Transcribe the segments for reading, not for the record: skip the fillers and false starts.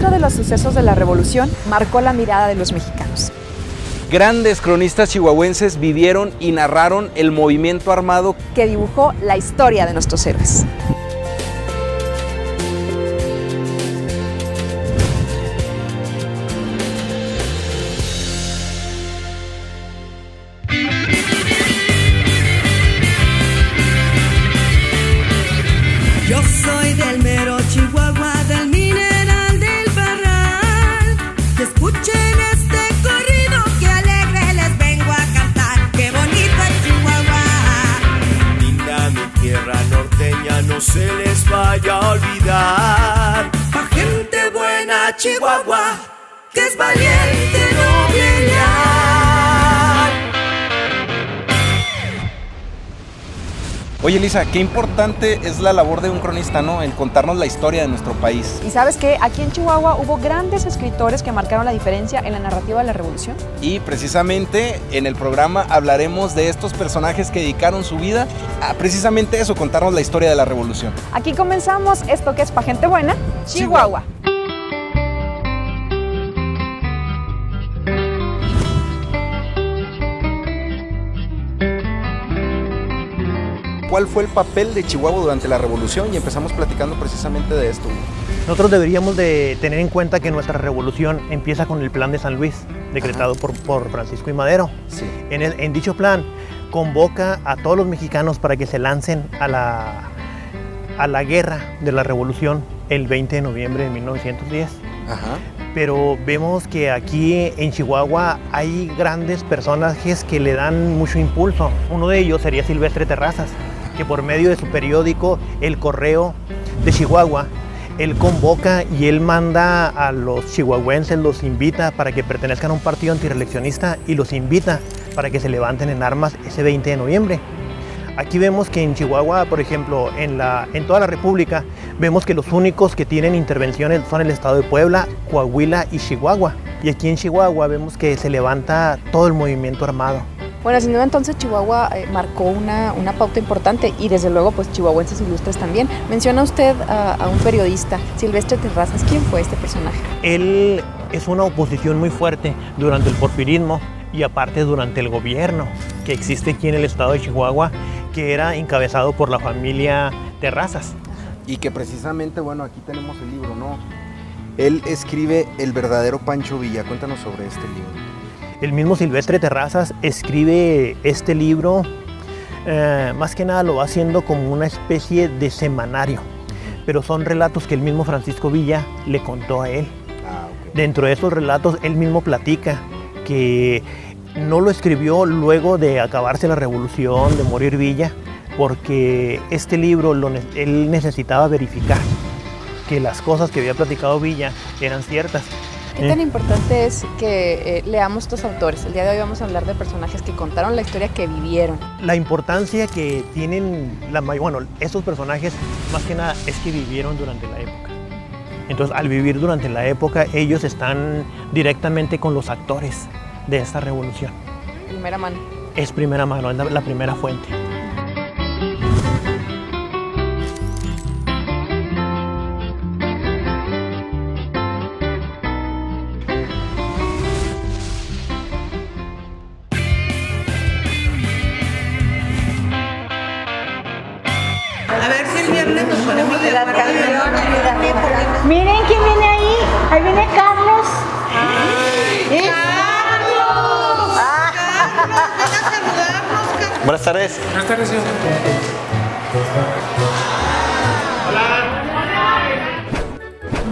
uno de los sucesos de la Revolución marcó la mirada de los mexicanos. Grandes cronistas chihuahuenses vivieron y narraron el movimiento armado que dibujó la historia de nuestros héroes. Yo soy del mero Chihuahua, del mineral del Parral. Que escuchen este corrido que alegre les vengo a cantar. ¡Qué bonito es Chihuahua! Linda mi tierra norteña, no se les vaya a olvidar. Pa' gente buena Chihuahua, que es valiente, noble y leal. Oye, Elisa, qué importante es la labor de un cronista, ¿no? El contarnos la historia de nuestro país. ¿Y sabes qué? Aquí en Chihuahua hubo grandes escritores que marcaron la diferencia en la narrativa de la Revolución. Y precisamente en el programa hablaremos de estos personajes que dedicaron su vida a precisamente eso, contarnos la historia de la Revolución. Aquí comenzamos esto que es Pa' Gente Buena, Chihuahua. ¿Cuál fue el papel de Chihuahua durante la Revolución? Y empezamos platicando precisamente de esto. Nosotros deberíamos de tener en cuenta que nuestra revolución empieza con el Plan de San Luis, decretado por Francisco I. Madero. Sí. En dicho plan, convoca a todos los mexicanos para que se lancen a la guerra de la Revolución el 20 de noviembre de 1910. Ajá. Pero vemos que aquí en Chihuahua hay grandes personajes que le dan mucho impulso. Uno de ellos sería Silvestre Terrazas, que por medio de su periódico El Correo de Chihuahua, él convoca y él manda a los chihuahuenses, los invita para que pertenezcan a un partido antireeleccionista y los invita para que se levanten en armas ese 20 de noviembre. Aquí vemos que en Chihuahua, por ejemplo, en toda la República, vemos que los únicos que tienen intervenciones son el estado de Puebla, Coahuila y Chihuahua. Y aquí en Chihuahua vemos que se levanta todo el movimiento armado. Bueno, sin duda entonces Chihuahua marcó una pauta importante y desde luego pues chihuahuenses ilustres también. Menciona usted a un periodista, Silvestre Terrazas. ¿Quién fue este personaje? Él es una oposición muy fuerte durante el porfirismo y aparte durante el gobierno que existe aquí en el estado de Chihuahua, que era encabezado por la familia Terrazas. Y que precisamente, bueno, aquí tenemos el libro, ¿no? Él escribe El verdadero Pancho Villa. Cuéntanos sobre este libro. El mismo Silvestre Terrazas escribe este libro, más que nada lo va haciendo como una especie de semanario, pero son relatos que el mismo Francisco Villa le contó a él. Okay. Dentro de esos relatos él mismo platica que no lo escribió luego de acabarse la revolución, de morir Villa, porque este libro él necesitaba verificar que las cosas que había platicado Villa eran ciertas. ¿Qué tan importante es que leamos estos autores? El día de hoy vamos a hablar de personajes que contaron la historia que vivieron. La importancia que tienen, estos personajes, más que nada, es que vivieron durante la época. Entonces, al vivir durante la época, ellos están directamente con los actores de esta revolución. Primera mano. Es primera mano, es la primera fuente. A ver si el viernes nos ponemos de acuerdo. Miren quién viene ahí. Ahí viene Carlos. ¡Carlos! ¡Carlos! ¡Ven a saludarnos, Carlos! Buenas tardes. Buenas tardes, señor.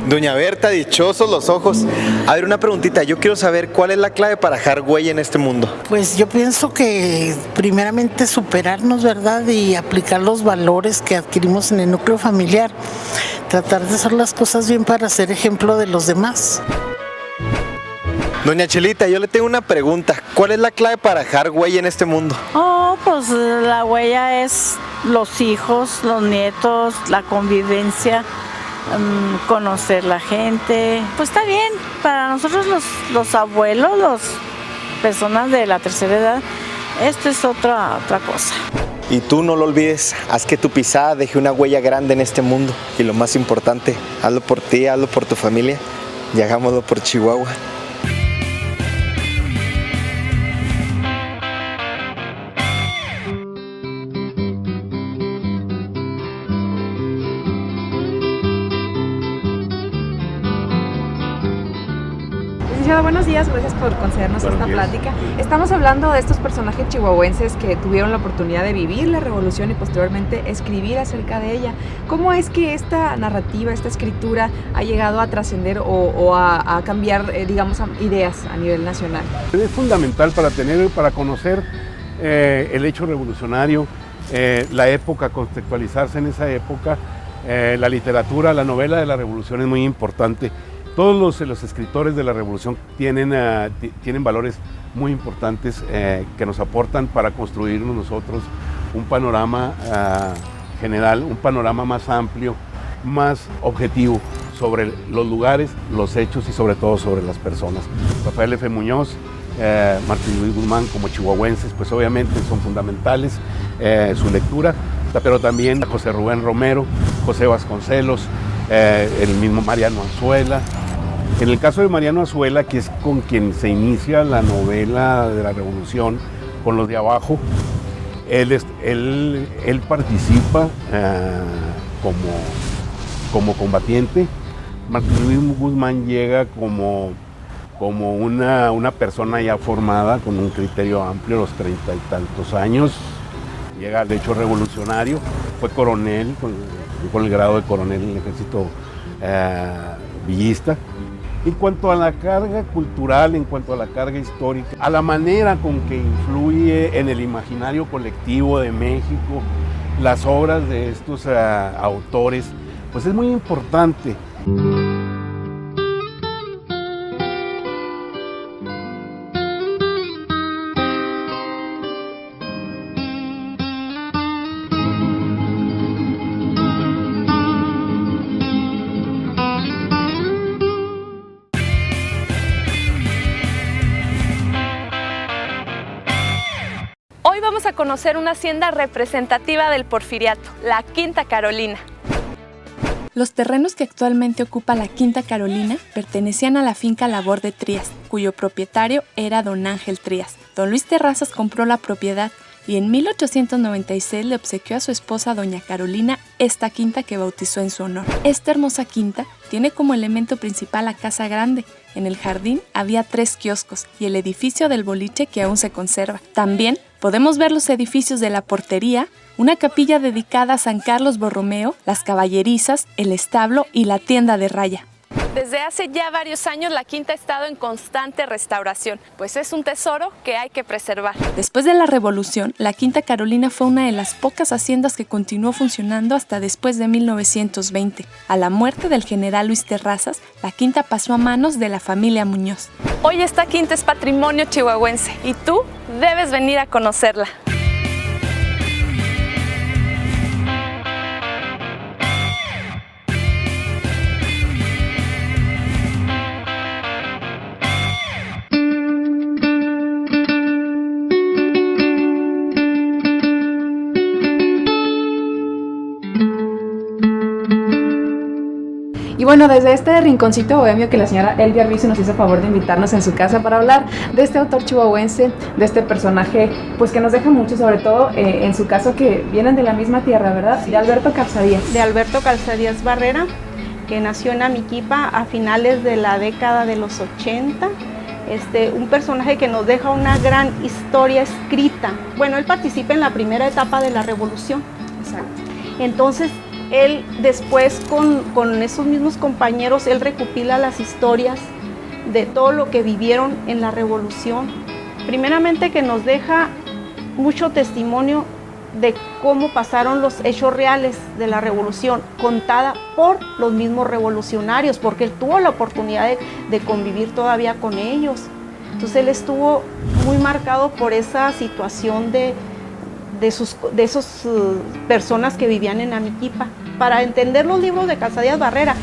Doña Berta, dichosos los ojos. A ver, una preguntita. Yo quiero saber cuál es la clave para dejar huella en este mundo. Pues yo pienso que primeramente superarnos, ¿verdad? Y aplicar los valores que adquirimos en el núcleo familiar. Tratar de hacer las cosas bien para ser ejemplo de los demás. Doña Chelita, yo le tengo una pregunta. ¿Cuál es la clave para dejar huella en este mundo? Oh, pues la huella es los hijos, los nietos, la convivencia, conocer la gente. Pues está bien, para nosotros los abuelos, las personas de la tercera edad, esto es otra cosa. Y tú no lo olvides, haz que tu pisada deje una huella grande en este mundo. Y lo más importante, hazlo por ti, hazlo por tu familia y hagámoslo por Chihuahua. Buenos días, gracias por concedernos esta plática. Estamos hablando de estos personajes chihuahuenses que tuvieron la oportunidad de vivir la revolución y posteriormente escribir acerca de ella. ¿Cómo es que esta narrativa, esta escritura ha llegado a trascender o a cambiar, digamos, ideas a nivel nacional? Es fundamental para conocer el hecho revolucionario, la época, contextualizarse en esa época, la literatura, la novela de la revolución es muy importante. Todos los escritores de la revolución tienen valores muy importantes que nos aportan para construirnos nosotros un panorama general, un panorama más amplio, más objetivo sobre los lugares, los hechos y sobre todo sobre las personas. Rafael F. Muñoz, Martín Luis Guzmán como chihuahuenses, pues obviamente son fundamentales su lectura, pero también José Rubén Romero, José Vasconcelos, el mismo Mariano Azuela. En el caso de Mariano Azuela, que es con quien se inicia la novela de la Revolución, con los de abajo, él participa como combatiente. Martín Luis Guzmán llega como una persona ya formada, con un criterio amplio, a los 30 y tantos años. Llega al hecho revolucionario, fue coronel, con el grado de coronel en el ejército villista. En cuanto a la carga cultural, en cuanto a la carga histórica, a la manera con que influye en el imaginario colectivo de México las obras de estos autores, pues es muy importante. Hoy vamos a conocer una hacienda representativa del Porfiriato, la Quinta Carolina. Los terrenos que actualmente ocupa la Quinta Carolina pertenecían a la finca Labor de Trías, cuyo propietario era don Ángel Trías. Don Luis Terrazas compró la propiedad y en 1896 le obsequió a su esposa doña Carolina esta quinta que bautizó en su honor. Esta hermosa quinta tiene como elemento principal la casa grande. En el jardín había 3 kioscos y el edificio del boliche que aún se conserva. También podemos ver los edificios de la portería, una capilla dedicada a San Carlos Borromeo, las caballerizas, el establo y la tienda de raya. Desde hace ya varios años la quinta ha estado en constante restauración, pues es un tesoro que hay que preservar. Después de la Revolución, la Quinta Carolina fue una de las pocas haciendas que continuó funcionando hasta después de 1920. A la muerte del general Luis Terrazas, la quinta pasó a manos de la familia Muñoz. Hoy esta quinta es patrimonio chihuahuense y tú debes venir a conocerla. Y bueno, desde este rinconcito bohemio que la señora Elvia Ruiz nos hizo favor de invitarnos en su casa para hablar de este autor chihuahuense, de este personaje, pues que nos deja mucho, sobre todo en su caso que vienen de la misma tierra, ¿verdad? De Alberto Calzadías. De Alberto Calzadías Barrera, que nació en Amiquipa a finales de la década de los 80. Un personaje que nos deja una gran historia escrita. Bueno, él participa en la primera etapa de la Revolución. Exacto. Entonces, él después con esos mismos compañeros, él recopila las historias de todo lo que vivieron en la Revolución. Primeramente que nos deja mucho testimonio de cómo pasaron los hechos reales de la Revolución, contada por los mismos revolucionarios, porque él tuvo la oportunidad de convivir todavía con ellos. Entonces él estuvo muy marcado por esa situación de esas personas que vivían en Amiquipa. Para entender los libros de Calzadías Barrera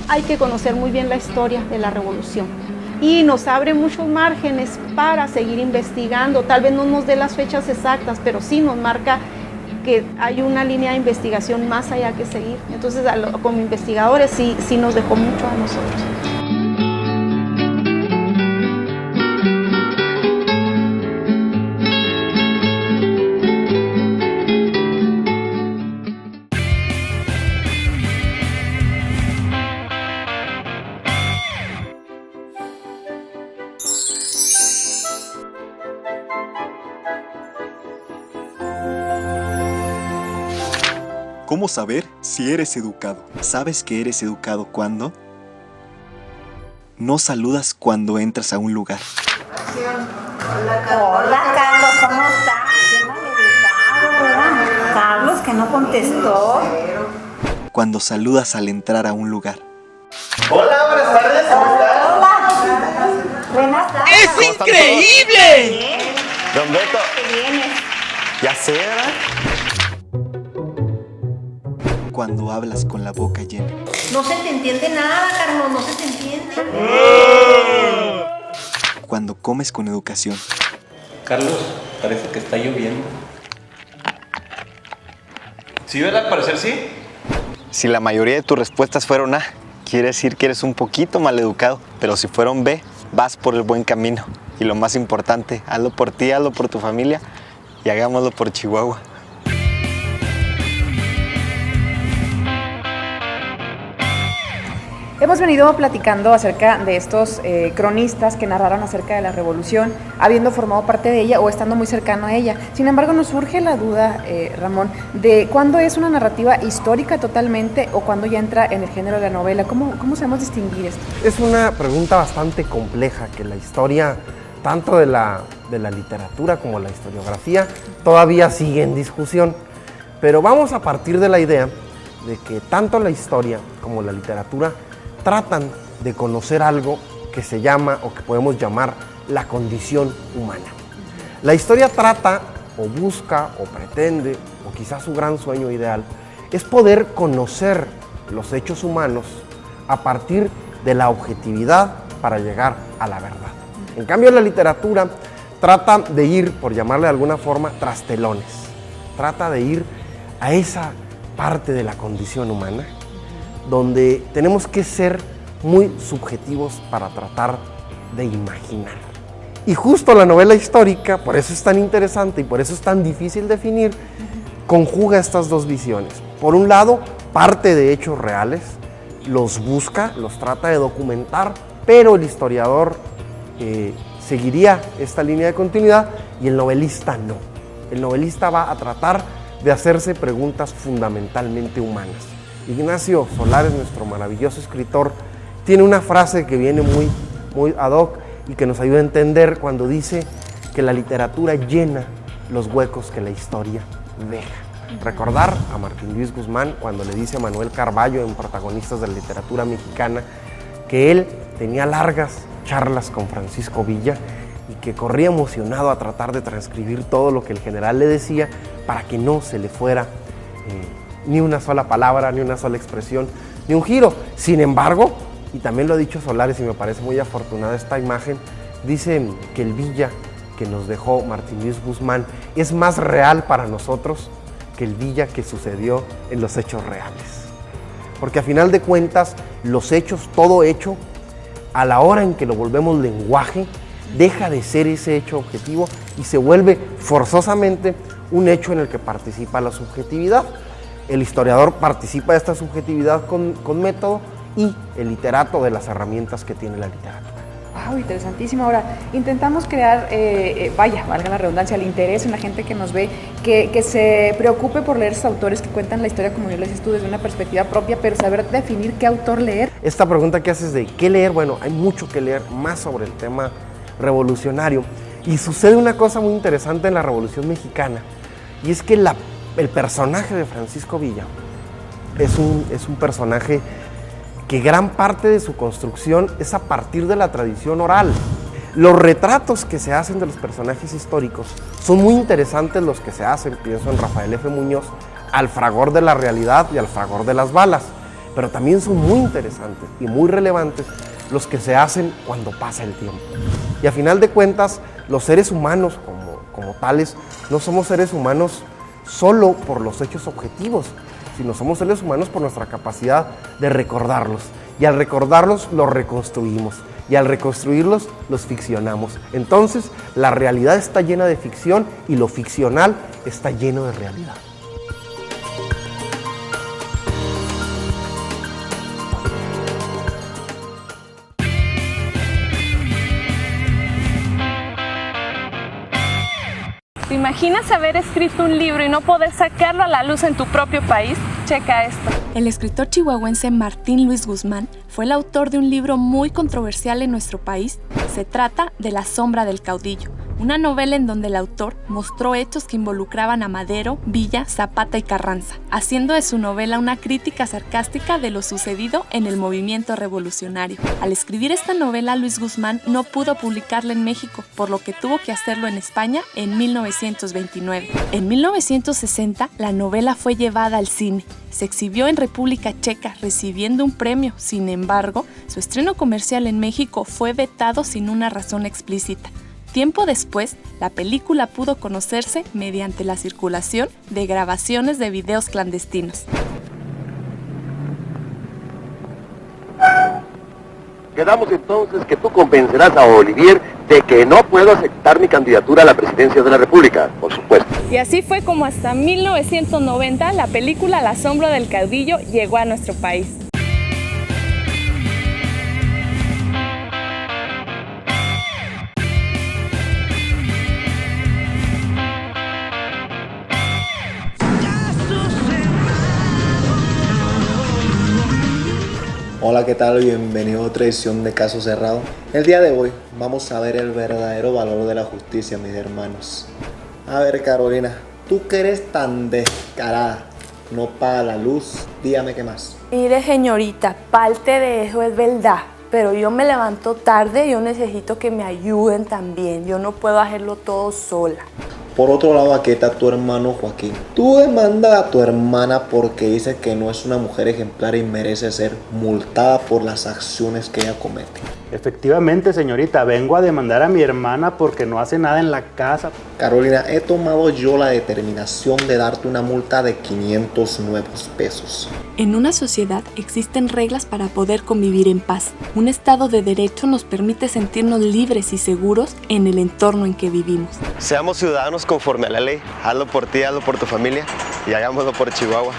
hay que conocer muy bien la historia de la Revolución y nos abre muchos márgenes para seguir investigando. Tal vez no nos dé las fechas exactas, pero sí nos marca que hay una línea de investigación más allá que seguir. Entonces como investigadores sí nos dejó mucho a nosotros. ¿Cómo saber si eres educado? ¿Sabes que eres educado cuando? No saludas cuando entras a un lugar. Hola Carlos, ¿cómo estás? Qué maleducado, ¿verdad? Carlos, que no contestó. Cuando saludas al entrar a un lugar. Hola, buenas tardes, ¿cómo estás? Hola. Buenas tardes. ¡Es increíble! Bien. Don Beto. ¿Qué vienes? Ya sé, ¿verdad? Cuando hablas con la boca llena. No se te entiende nada, Carlos, no se te entiende. Cuando comes con educación. Carlos, parece que está lloviendo. ¿Sí, verdad? Al parecer sí. Si la mayoría de tus respuestas fueron A, quiere decir que eres un poquito maleducado. Pero si fueron B, vas por el buen camino. Y lo más importante, hazlo por ti, hazlo por tu familia y hagámoslo por Chihuahua. Hemos venido platicando acerca de estos cronistas que narraron acerca de la revolución, habiendo formado parte de ella o estando muy cercano a ella. Sin embargo, nos surge la duda, Ramón, de cuándo es una narrativa histórica totalmente o cuándo ya entra en el género de la novela. ¿Cómo sabemos distinguir esto? Es una pregunta bastante compleja, que la historia, tanto de la literatura como la historiografía, todavía sigue en discusión. Pero vamos a partir de la idea de que tanto la historia como la literatura tratan de conocer algo que se llama o que podemos llamar la condición humana. La historia trata o busca o pretende, o quizás su gran sueño ideal, es poder conocer los hechos humanos a partir de la objetividad para llegar a la verdad. En cambio, la literatura trata de ir, por llamarle de alguna forma, tras telones. Trata de ir a esa parte de la condición humana donde tenemos que ser muy subjetivos para tratar de imaginar. Y justo la novela histórica, por eso es tan interesante y por eso es tan difícil definir, conjuga estas dos visiones. Por un lado, parte de hechos reales, los busca, los trata de documentar, pero el historiador seguiría esta línea de continuidad y el novelista no. El novelista va a tratar de hacerse preguntas fundamentalmente humanas. Ignacio Solares, nuestro maravilloso escritor, tiene una frase que viene muy ad hoc y que nos ayuda a entender cuando dice que la literatura llena los huecos que la historia deja. Recordar a Martín Luis Guzmán cuando le dice a Manuel Carballo, en Protagonistas de la Literatura Mexicana, que él tenía largas charlas con Francisco Villa y que corría emocionado a tratar de transcribir todo lo que el general le decía para que no se le fuera ni una sola palabra, ni una sola expresión, ni un giro. Sin embargo, y también lo ha dicho Solares y me parece muy afortunada esta imagen, dicen que el Villa que nos dejó Martín Luis Guzmán es más real para nosotros que el Villa que sucedió en los hechos reales. Porque a final de cuentas, los hechos, todo hecho, a la hora en que lo volvemos lenguaje, deja de ser ese hecho objetivo y se vuelve forzosamente un hecho en el que participa la subjetividad. El historiador participa de esta subjetividad con método y el literato de las herramientas que tiene la literatura. ¡Wow! Interesantísimo. Ahora, intentamos crear, valga la redundancia, el interés en la gente que nos ve, que se preocupe por leer esos autores que cuentan la historia, como yo les dices tú, desde una perspectiva propia, pero saber definir qué autor leer. Esta pregunta que haces de qué leer, bueno, hay mucho que leer más sobre el tema revolucionario. Y sucede una cosa muy interesante en la Revolución Mexicana, y es que el personaje de Francisco Villa es un personaje que gran parte de su construcción es a partir de la tradición oral. Los retratos que se hacen de los personajes históricos son muy interesantes los que se hacen, pienso en Rafael F. Muñoz, al fragor de la realidad y al fragor de las balas, pero también son muy interesantes y muy relevantes los que se hacen cuando pasa el tiempo. Y a final de cuentas, los seres humanos como tales no somos seres humanos solo por los hechos objetivos, sino somos seres humanos por nuestra capacidad de recordarlos. Y al recordarlos, los reconstruimos. Y al reconstruirlos, los ficcionamos. Entonces, la realidad está llena de ficción y lo ficcional está lleno de realidad. imaginas haber escrito un libro y no poder sacarlo a la luz en tu propio país? Checa esto. El escritor chihuahuense Martín Luis Guzmán fue el autor de un libro muy controversial en nuestro país. Se trata de La sombra del caudillo, una novela en donde el autor mostró hechos que involucraban a Madero, Villa, Zapata y Carranza, haciendo de su novela una crítica sarcástica de lo sucedido en el movimiento revolucionario. Al escribir esta novela, Luis Guzmán no pudo publicarla en México, por lo que tuvo que hacerlo en España en 1929. En 1960, la novela fue llevada al cine. Se exhibió en República Checa, recibiendo un premio. Sin embargo, su estreno comercial en México fue vetado sin una razón explícita. Tiempo después, la película pudo conocerse mediante la circulación de grabaciones de videos clandestinos. Quedamos entonces que tú convencerás a Olivier de que no puedo aceptar mi candidatura a la presidencia de la República, por supuesto. Y así fue como hasta 1990 la película La sombra del caudillo llegó a nuestro país. Hola, ¿qué tal? Bienvenido a otra edición de Caso Cerrado. El día de hoy vamos a ver el verdadero valor de la justicia, mis hermanos. A ver, Carolina, tú que eres tan descarada, no paga la luz, dígame qué más. Mire, señorita, parte de eso es verdad, pero yo me levanto tarde y yo necesito que me ayuden también. Yo no puedo hacerlo todo sola. Por otro lado, aquí está tu hermano Joaquín. Tú demandas a tu hermana porque dice que no es una mujer ejemplar y merece ser multada por las acciones que ella comete. Efectivamente, señorita, vengo a demandar a mi hermana porque no hace nada en la casa. Carolina, he tomado yo la determinación de darte una multa de 500 nuevos pesos. En una sociedad existen reglas para poder convivir en paz. Un estado de derecho nos permite sentirnos libres y seguros en el entorno en que vivimos. Seamos ciudadanos conforme a la ley. Hazlo por ti, hazlo por tu familia y hagámoslo por Chihuahua.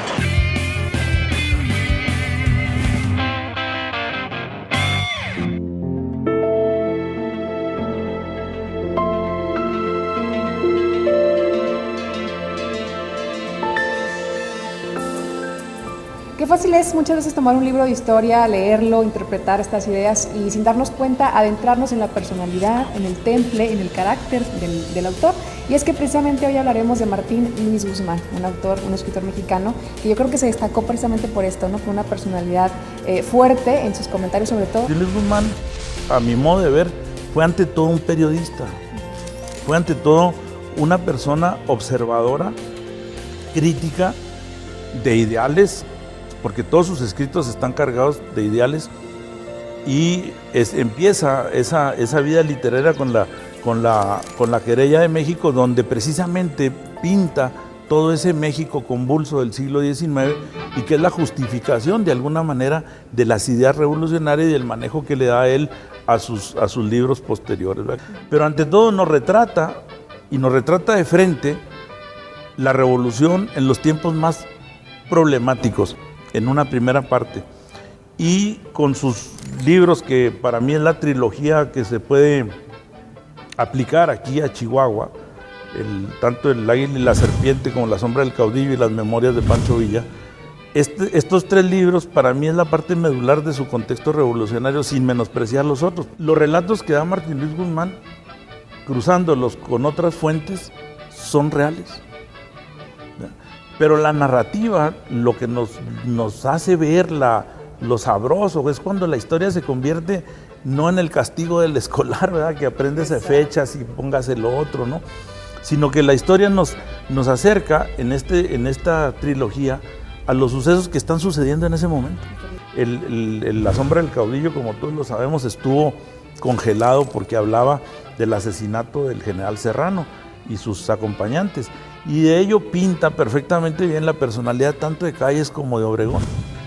Qué fácil es muchas veces tomar un libro de historia, leerlo, interpretar estas ideas y sin darnos cuenta adentrarnos en la personalidad, en el temple, en el carácter del autor. Y es que precisamente hoy hablaremos de Martín Luis Guzmán, un autor, un escritor mexicano que yo creo que se destacó precisamente por esto, ¿no? Por una personalidad fuerte en sus comentarios sobre todo. Luis Guzmán, a mi modo de ver, fue ante todo un periodista, fue ante todo una persona observadora, crítica, de ideales, porque todos sus escritos están cargados de ideales y empieza esa vida literaria con la querella de México, donde precisamente pinta todo ese México convulso del siglo XIX y que es la justificación de alguna manera de las ideas revolucionarias y del manejo que le da a él a sus libros posteriores, ¿verdad? Pero ante todo nos retrata de frente la revolución en los tiempos más problemáticos, en una primera parte, y con sus libros que para mí es la trilogía que se puede aplicar aquí a Chihuahua, tanto El águila y la serpiente como La sombra del caudillo y Las memorias de Pancho Villa. Estos tres libros para mí es la parte medular de su contexto revolucionario, sin menospreciar los otros. Los relatos que da Martín Luis Guzmán, cruzándolos con otras fuentes, son reales. Pero la narrativa, lo que nos hace ver lo sabroso, es cuando la historia se convierte no en el castigo del escolar, ¿verdad? Que aprendes a fechas y póngase lo otro, ¿no? Sino que la historia nos acerca en esta trilogía a los sucesos que están sucediendo en ese momento. La sombra del caudillo, como todos lo sabemos, estuvo congelado porque hablaba del asesinato del general Serrano y sus acompañantes. Y de ello pinta perfectamente bien la personalidad tanto de Calles como de Obregón.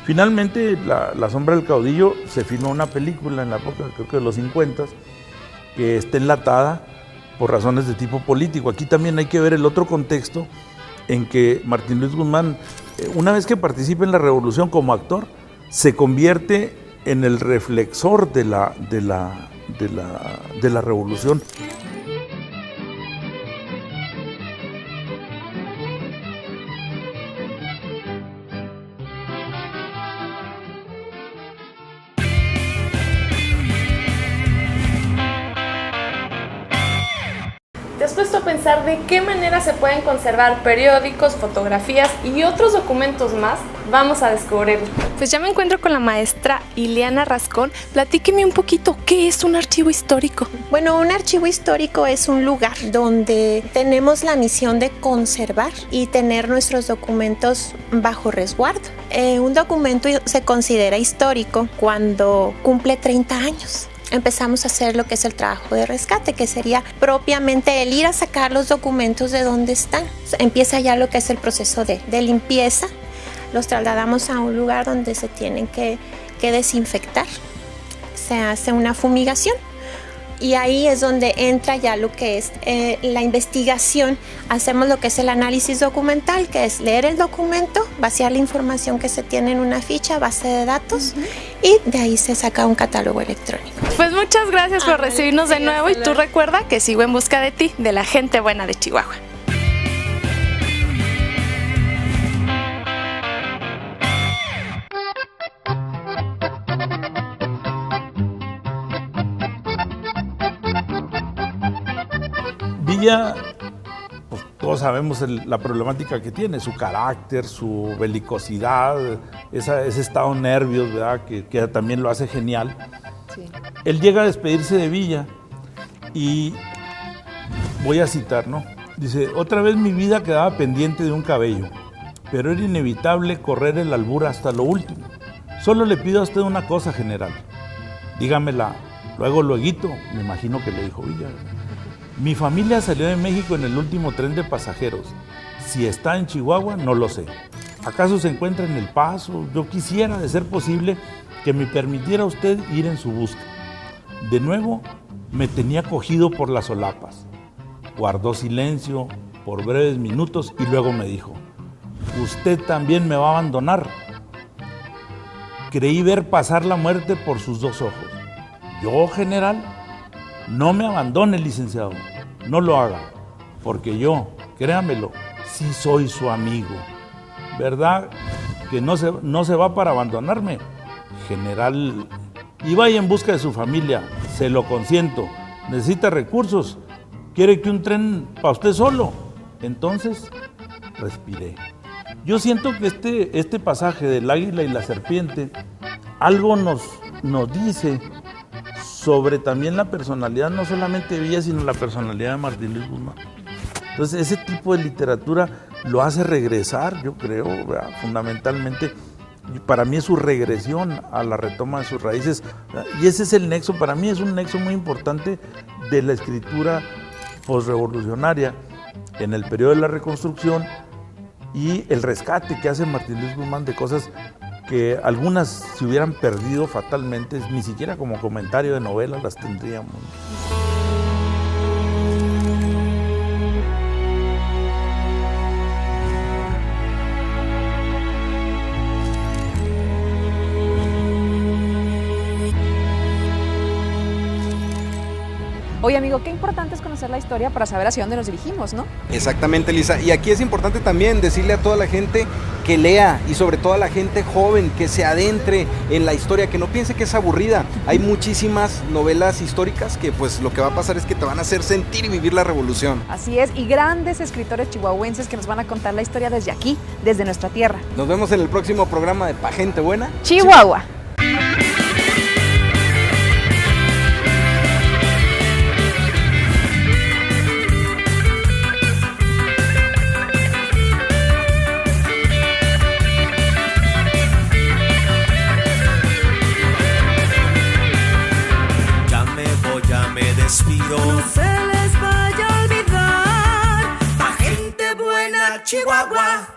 Finalmente, La sombra del caudillo se filmó una película en la época, creo que de los 50, que está enlatada por razones de tipo político. Aquí también hay que ver el otro contexto en que Martín Luis Guzmán, una vez que participa en la revolución como actor, se convierte en el reflexor de la revolución. puesto a pensar de qué manera se pueden conservar periódicos, fotografías y otros documentos más. Vamos a descubrirlo. Pues ya me encuentro con la maestra Ileana Rascón. Platíqueme un poquito, ¿qué es un archivo histórico? Bueno, un archivo histórico es un lugar donde tenemos la misión de conservar y tener nuestros documentos bajo resguardo. Un documento se considera histórico cuando cumple 30 años. Empezamos a hacer lo que es el trabajo de rescate, que sería propiamente el ir a sacar los documentos de donde están. Empieza ya lo que es el proceso de limpieza. Los trasladamos a un lugar donde se tienen que desinfectar. Se hace una fumigación. Y ahí es donde entra ya lo que es la investigación. Hacemos lo que es el análisis documental, que es leer el documento, vaciar la información que se tiene en una ficha, base de datos, y de ahí se saca un catálogo electrónico. Pues muchas gracias por recibirnos de nuevo, y tú recuerda que sigo en busca de ti, de la gente buena de Chihuahua. Villa, pues todos sabemos la problemática que tiene, su carácter, su belicosidad, ese estado de nervios, ¿verdad? Que también lo hace genial. Sí. Él llega a despedirse de Villa y voy a citar, ¿no? Dice, otra vez mi vida quedaba pendiente de un cabello, pero era inevitable correr el albur hasta lo último. Solo le pido a usted una cosa, general. Dígamela, lueguito, me imagino que le dijo Villa. Mi familia salió de México en el último tren de pasajeros. Si está en Chihuahua, no lo sé. ¿Acaso se encuentra en El Paso? Yo quisiera, de ser posible, que me permitiera usted ir en su busca. De nuevo, me tenía cogido por las solapas. Guardó silencio por breves minutos y luego me dijo, ¿usted también me va a abandonar? Creí ver pasar la muerte por sus dos ojos. ¿Yo, general? No me abandone, licenciado, no lo haga, porque yo, créamelo, sí soy su amigo. ¿Verdad que no se va para abandonarme? General, y vaya en busca de su familia, se lo consiento. ¿Necesita recursos? ¿Quiere que un tren para usted solo? Entonces, respiré. Yo siento que este pasaje del águila y la serpiente algo nos dice sobre también la personalidad, no solamente de Villa, sino la personalidad de Martín Luis Guzmán. Entonces, ese tipo de literatura lo hace regresar, yo creo, ¿verdad? Fundamentalmente, para mí es su regresión a la retoma de sus raíces, ¿verdad? Y ese es el nexo, para mí es un nexo muy importante de la escritura posrevolucionaria en el periodo de la Reconstrucción y el rescate que hace Martín Luis Guzmán de cosas que algunas se hubieran perdido fatalmente, ni siquiera como comentario de novela las tendríamos. Oye, amigo, qué importante es conocer la historia para saber hacia dónde nos dirigimos, ¿no? Exactamente, Lisa. Y aquí es importante también decirle a toda la gente que lea y sobre todo a la gente joven que se adentre en la historia, que no piense que es aburrida. Hay muchísimas novelas históricas que pues lo que va a pasar es que te van a hacer sentir y vivir la revolución. Así es, y grandes escritores chihuahuenses que nos van a contar la historia desde aquí, desde nuestra tierra. Nos vemos en el próximo programa de Pa' Gente Buena, Chihuahua. No se les vaya a olvidar, Pa' Gente Buena, Chihuahua.